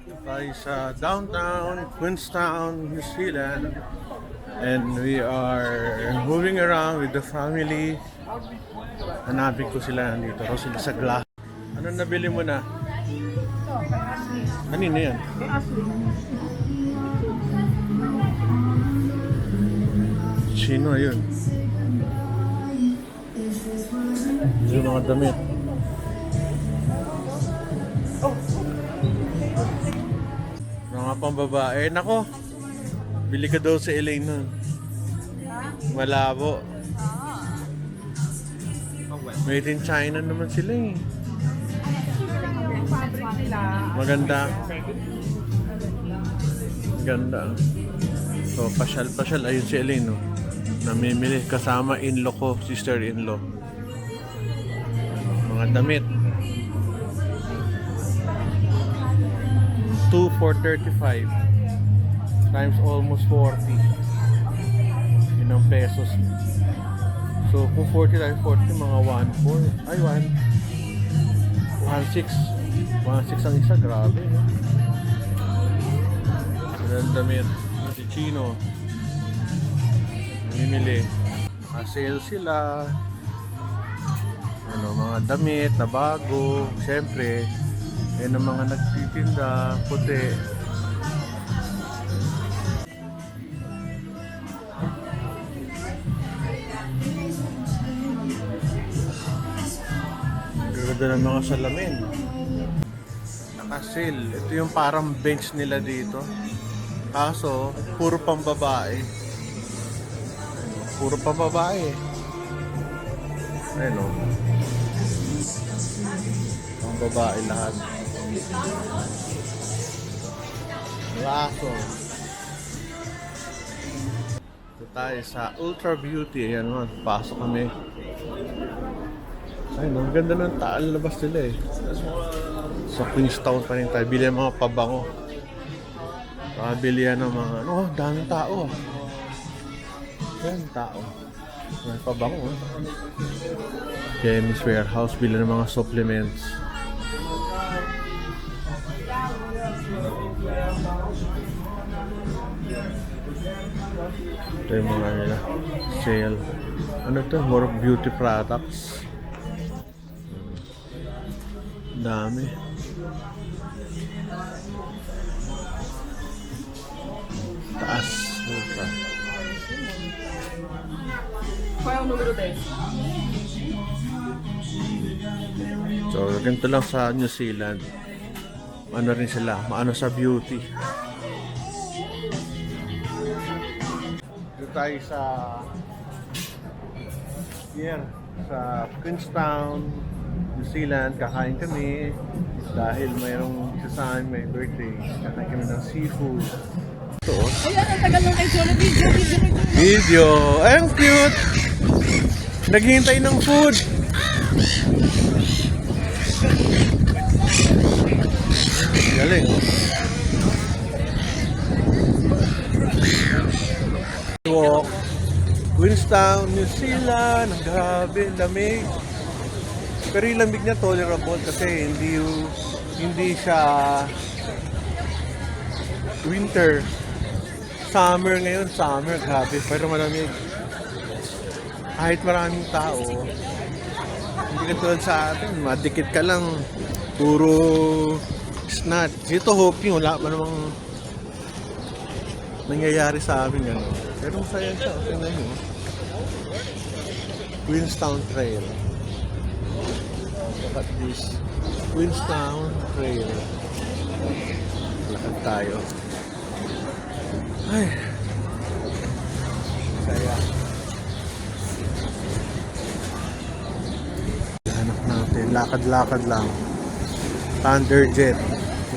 Tayo sa downtown, Queenstown, New Zealand. And we are moving around with the family. Hanapin ko sila nandito. Raw sila sa glass. Ano nabili mo na? Kanina yan? Sino yun? Yung mga damit. Mga pambabae. Nako, bili ka daw sa Elaine nun. Malabo. Made in China naman sila eh. Maganda. Maganda. So, pasyal-pasyal. Ayun si Elaine, no? Namimili kasama in-law ko, sister-in-law. Mga damit. 2 for 35 times almost 40 yun ang pesos. So kung 40 times 40 mga 1.4 ay 1.6 ang isa. Grabe, no? Ang damit si Chino namimili. Naka-sale sila, ano, mga damit na bago. Siyempre yan ang mga nagtitinda, puti. Ganda ng mga salamin. Naka-sale. Ito yung parang bench nila dito. Kaso, puro pambabae. Puro pambabae. Ayun o. Pambabae lahat. Laso. Ito tayo sa Ultra Beauty. Ayan mo, pasok kami. Ay, no, ganda ng labas nila eh. Sa Queenstown pa rin tayo. Bili ang mga pabango. Bili yan ng mga, ano, daming tao. Ayan, tao. May pabango. Chemist Warehouse. Bili ng mga supplements. Ito yung mga nila sale. Ano to? More beauty products. Dami. Taas. Ultra. Qual é o número 10? So, ganito lang sa New Zealand. Ano rin sila, maano sa beauty. Dito tayo sa sa Queenstown, New Zealand. Kakain kami dahil mayroong isa sa amin may birthday. Kakain kami ng seafood. Ito, oh. Ayan, ang tagal ng video. Video! Ay, ang cute! Naghihintay ng food! Galing, oh. Walk. Queenstown, New Zealand. Ang grabe, lamig. Pero yung lamig niya tolerable kasi hindi siya winter. Summer ngayon, grabe. Pero malamig. Kahit maraming tao, hindi ka tulad sa atin, madikit ka lang. Puro snot. Dito hoping wala pa namang nangyayari sa amin ano. Pero masaya siya. Tingnan nyo. Queenstown Trail. Look at this. Queenstown Trail. Lakad tayo. Ay. Saya. Hanap natin. Lakad-lakad lang. Thunderjet.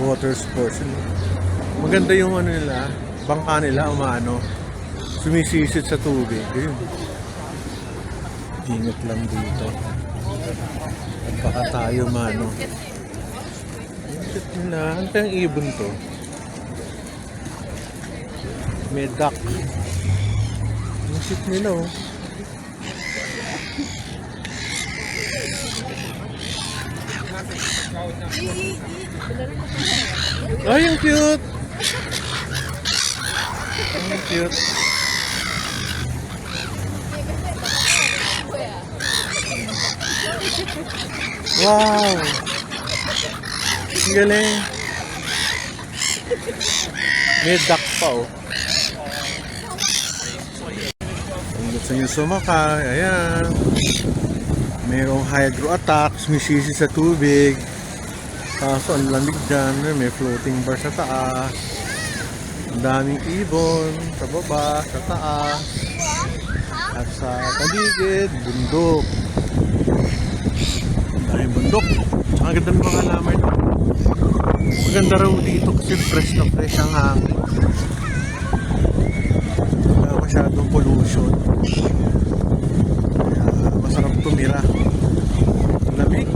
Water sports. Maganda yung ano nila. Bangka nila umaano. Sumisisid sa tubig. Ayun. Ingat lang dito. At baka tayo mano. Ingat nila. Ano tayong ibon to? May duck. Ang shit nila oh. Ay, ang cute! Ang cute. Wow! Ang galing. May duck pa oh. Kung gusto nyo sumakay, ayan. Mayroong hydro attacks, may sisi sa tubig. Kaso ang lamig dyan, may floating bar sa taas. Ang daming ibon sa baba, sa taas. At sa paligid, bundok. Ang daming bundok. Ang ganda ng mga halaman. Maganda raw dito kasi fresh na fresh ang hangin. Wala masyadong pollution. Kaya masarap tumira. Lamig.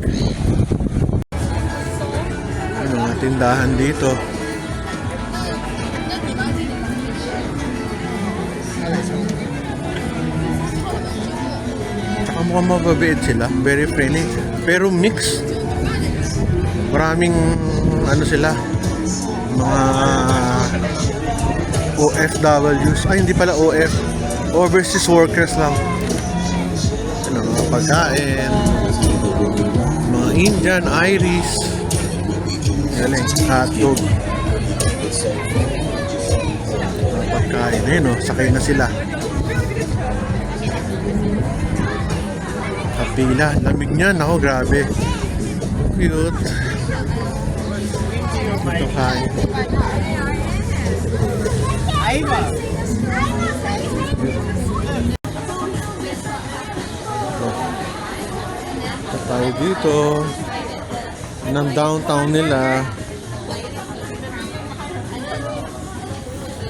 Ano mga tindahan dito. Tsaka mukhang mababait sila. Very friendly. Pero mixed. Maraming ano sila. Mga OFWs. Ay, hindi pala OF. Overseas workers lang. Ano, mga pagkain. Mga Indian, Irish. Galing, hotdog. Mga pagkain. Ayun o, sakay na sila. Kapila, lamig niyan. Ako, grabe. Cute. Ito kain. Ito tayo dito. Ng downtown nila.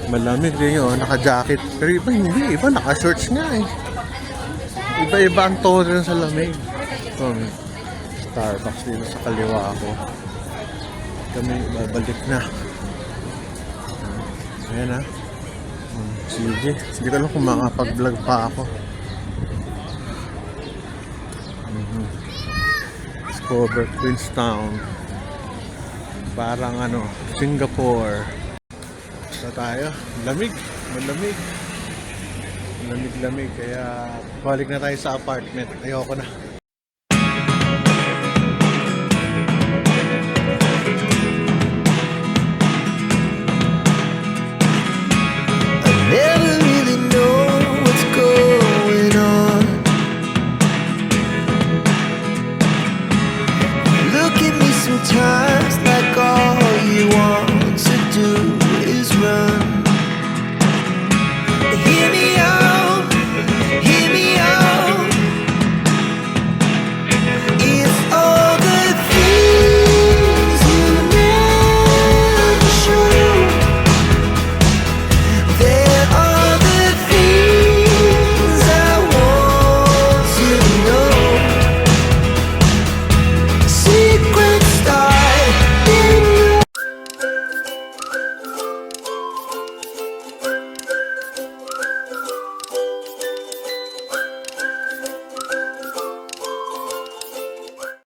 Malamig din yun, naka-jacket. Pero iba hindi, iba naka-shorts nga eh. Iba-iba ang tono sa lamig. Ito, Starbucks dito sa kaliwa ako. Kami babalik na. Ayan ha. Sige. Hindi ko alam kung makapag-vlog pa ako. Discover Queenstown. Parang ano, Singapore. Ito tayo. Lamig. Malamig. Lamig-lamig. Kaya balik na tayo sa apartment. Ayoko na.